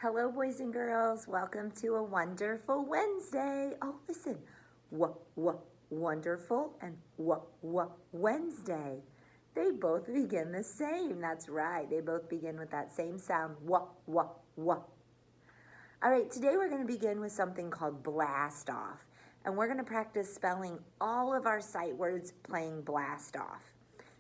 Hello, boys and girls. Welcome to a wonderful Wednesday. Oh, listen. Wonderful and Wednesday. They both begin the same. That's right. They both begin with that same sound. All right, today we're going to begin with something called blast off. And we're going to practice spelling all of our sight words playing blast off.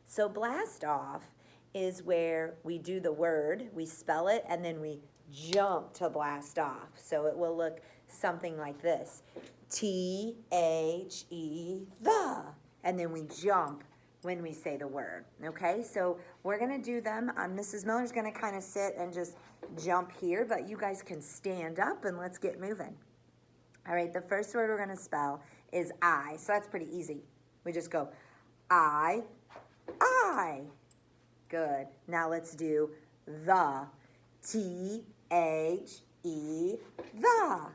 So blast off is where we do the word, we spell it, and then we jump to blast off. So it will look something like this. T-H-E, the. And then we jump when we say the word, okay? So we're gonna do them. Mrs. Miller's gonna kind of sit and just jump here, but you guys can stand up and let's get moving. All right, the first word we're gonna spell is I. So that's pretty easy. We just go I. Good. Now let's do the. T-H-E, the.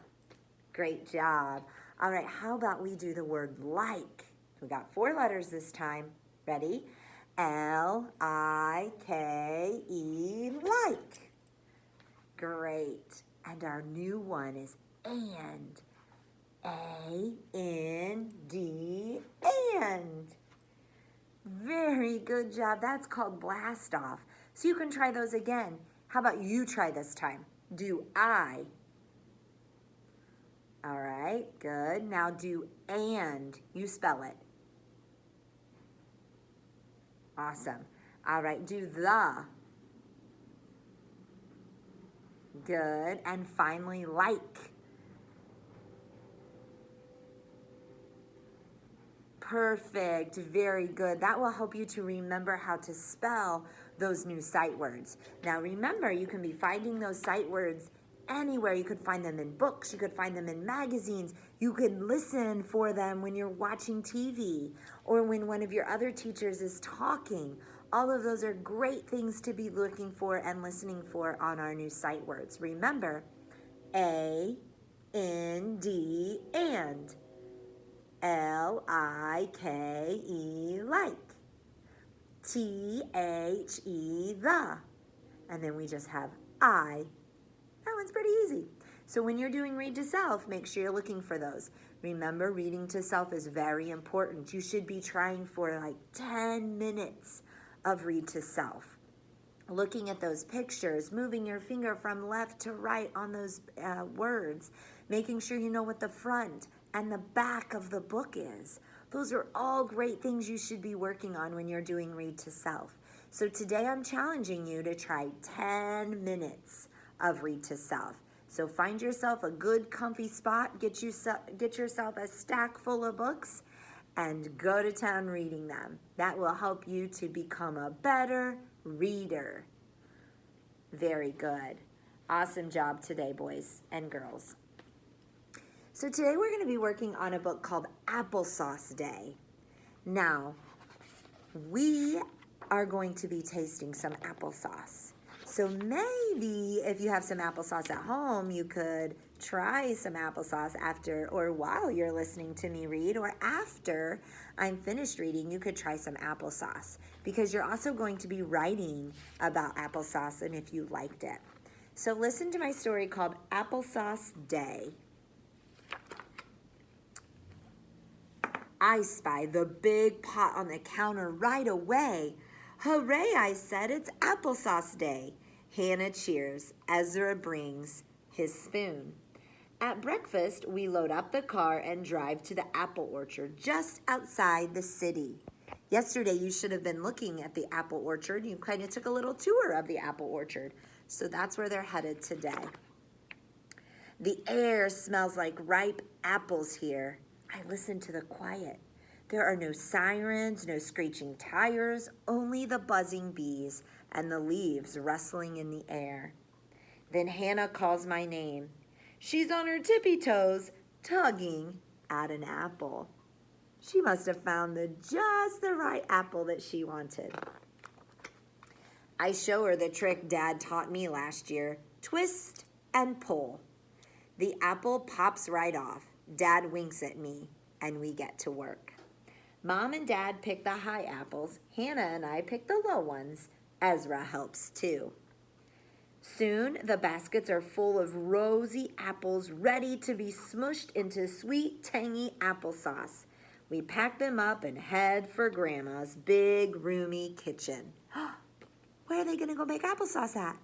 Great job. All right, how about we do the word like? We got 4 letters this time. Ready? L-I-K-E, like. Great. And our new one is and. A-N-D, and. Very good job. That's called blast off. So you can try those again. How about you try this time? Do I. All right, good. Now do and. You spell it. Awesome. All right, do the. Good. And finally, like. Perfect. Very good. That will help you to remember how to spell those new sight words. Now remember, you can be finding those sight words anywhere. You could find them in books. You could find them in magazines. You could listen for them when you're watching TV or when one of your other teachers is talking. All of those are great things to be looking for and listening for on our new sight words. Remember, A, N, D, and. L-I-K-E, like. T-H-E, the. And then we just have I. That one's pretty easy. So when you're doing read to self, make sure you're looking for those. Remember, reading to self is very important. You should be trying for like 10 minutes of read to self. Looking at those pictures, moving your finger from left to right on those words, making sure you know what the front and the back of the book is. Those are all great things you should be working on when you're doing read to self. So today I'm challenging you to try 10 minutes of read to self. So find yourself a good comfy spot, get yourself a stack full of books, and go to town reading them. That will help you to become a better reader. Very good. Awesome job today, boys and girls. So today we're going to be working on a book called Applesauce Day. Now, we are going to be tasting some applesauce. So maybe if you have some applesauce at home, you could try some applesauce after or while you're listening to me read, or after I'm finished reading, you could try some applesauce because you're also going to be writing about applesauce and if you liked it. So listen to my story called Applesauce Day. I spy the big pot on the counter right away. Hooray, I said, it's applesauce day. Hannah cheers. Ezra brings his spoon. At breakfast, we load up the car and drive to the apple orchard just outside the city. Yesterday, you should have been looking at the apple orchard. You kind of took a little tour of the apple orchard. So that's where they're headed today. The air smells like ripe apples here. I listen to the quiet. There are no sirens, no screeching tires, only the buzzing bees and the leaves rustling in the air. Then Hannah calls my name. She's on her tippy toes, tugging at an apple. She must have found just the right apple that she wanted. I show her the trick Dad taught me last year, twist and pull. The apple pops right off. Dad winks at me, and we get to work. Mom and Dad pick the high apples. Hannah and I pick the low ones. Ezra helps too. Soon, the baskets are full of rosy apples ready to be smushed into sweet, tangy applesauce. We pack them up and head for Grandma's big, roomy kitchen. Where are they going to go make applesauce at?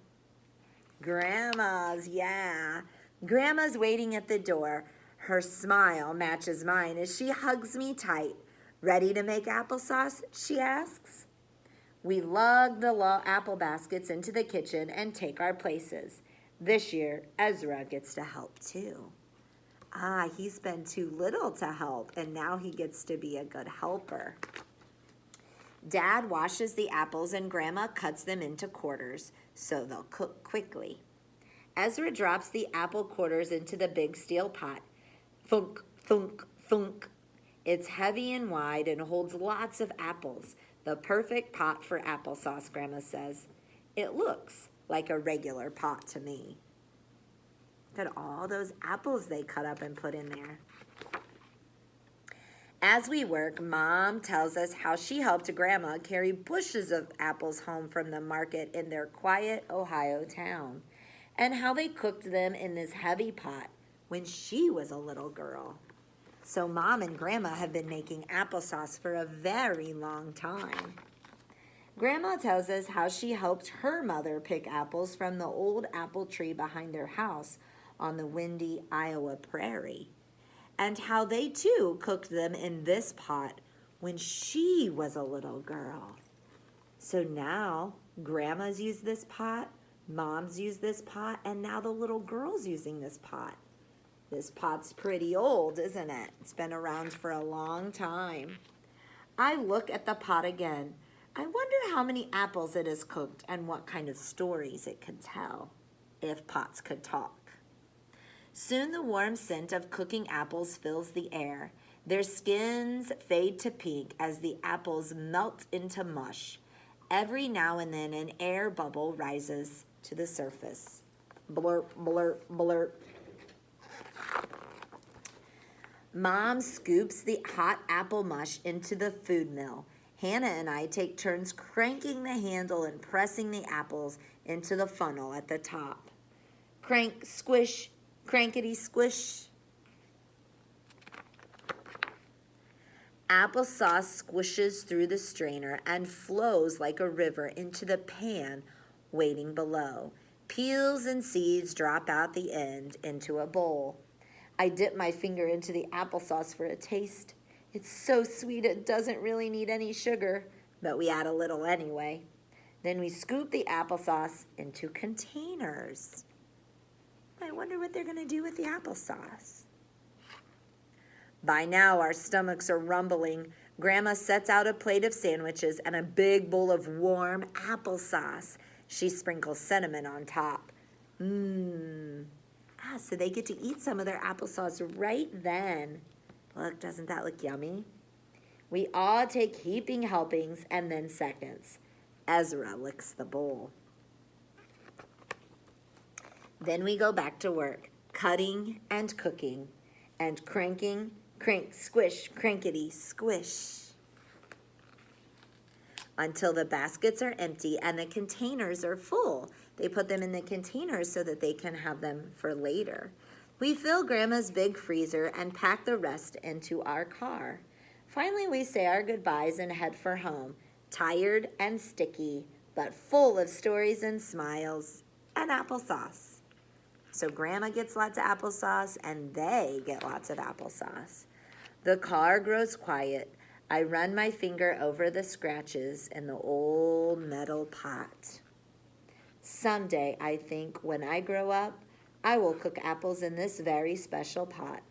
Grandma's, yeah. Grandma's waiting at the door. Her smile matches mine as she hugs me tight. Ready to make applesauce? She asks. We lug the apple baskets into the kitchen and take our places. This year, Ezra gets to help too. He's been too little to help, and now he gets to be a good helper. Dad washes the apples and Grandma cuts them into quarters so they'll cook quickly. Ezra drops the apple quarters into the big steel pot. Thunk, thunk, thunk. It's heavy and wide and holds lots of apples. The perfect pot for applesauce, Grandma says. It looks like a regular pot to me. Look at all those apples they cut up and put in there. As we work, Mom tells us how she helped Grandma carry bushels of apples home from the market in their quiet Ohio town, and how they cooked them in this heavy pot when she was a little girl. So Mom and Grandma have been making applesauce for a very long time. Grandma tells us how she helped her mother pick apples from the old apple tree behind their house on the windy Iowa prairie, and how they too cooked them in this pot when she was a little girl. So now Grandma's used this pot, Mom's used this pot, and now the little girl's using this pot. This pot's pretty old, isn't it? It's been around for a long time. I look at the pot again. I wonder how many apples it has cooked and what kind of stories it can tell, if pots could talk. Soon the warm scent of cooking apples fills the air. Their skins fade to pink as the apples melt into mush. Every now and then an air bubble rises to the surface. Blurp, blurp, blurp. Mom scoops the hot apple mush into the food mill. Hannah and I take turns cranking the handle and pressing the apples into the funnel at the top. Crank, squish, crankety, squish. Applesauce squishes through the strainer and flows like a river into the pan waiting below. Peels and seeds drop out the end into a bowl. I dip my finger into the applesauce for a taste. It's so sweet it doesn't really need any sugar, but we add a little anyway. Then we scoop the applesauce into containers. I wonder what they're going to do with the applesauce. By now, our stomachs are rumbling. Grandma sets out a plate of sandwiches and a big bowl of warm applesauce. She sprinkles cinnamon on top. So they get to eat some of their applesauce right then. Look, doesn't that look yummy? We all take heaping helpings and then seconds. Ezra licks the bowl. Then we go back to work, cutting and cooking, and cranking, crank, squish, crankety, squish, until the baskets are empty and the containers are full. They put them in the containers so that they can have them for later. We fill Grandma's big freezer and pack the rest into our car. Finally, we say our goodbyes and head for home, tired and sticky, but full of stories and smiles and applesauce. So Grandma gets lots of applesauce and they get lots of applesauce. The car grows quiet. I run my finger over the scratches in the old metal pot. Someday, I think, when I grow up, I will cook apples in this very special pot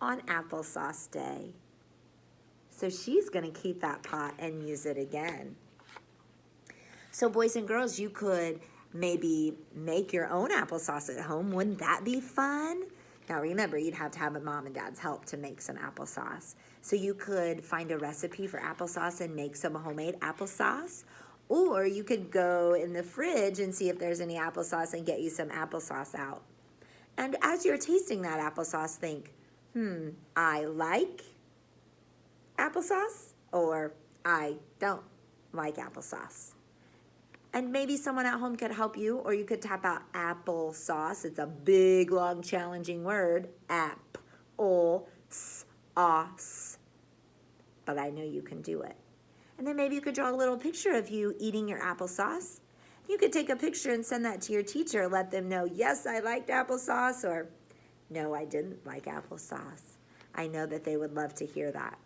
on Applesauce Day. So she's going to keep that pot and use it again. So boys and girls, you could maybe make your own applesauce at home. Wouldn't that be fun? Now remember, you'd have to have a mom and dad's help to make some applesauce. So you could find a recipe for applesauce and make some homemade applesauce. Or you could go in the fridge and see if there's any applesauce and get you some applesauce out. And as you're tasting that applesauce, think, I like applesauce, or I don't like applesauce. And maybe someone at home could help you, or you could tap out applesauce. It's a big, long, challenging word. Sauce. But I know you can do it. And then maybe you could draw a little picture of you eating your applesauce. You could take a picture and send that to your teacher. Let them know, yes, I liked applesauce, or no, I didn't like applesauce. I know that they would love to hear that.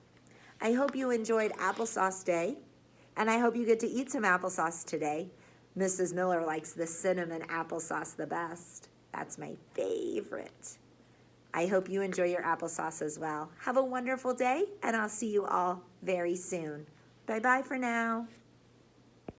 I hope you enjoyed Applesauce Day, and I hope you get to eat some applesauce today. Mrs. Miller likes the cinnamon applesauce the best. That's my favorite. I hope you enjoy your applesauce as well. Have a wonderful day, and I'll see you all very soon. Bye-bye for now.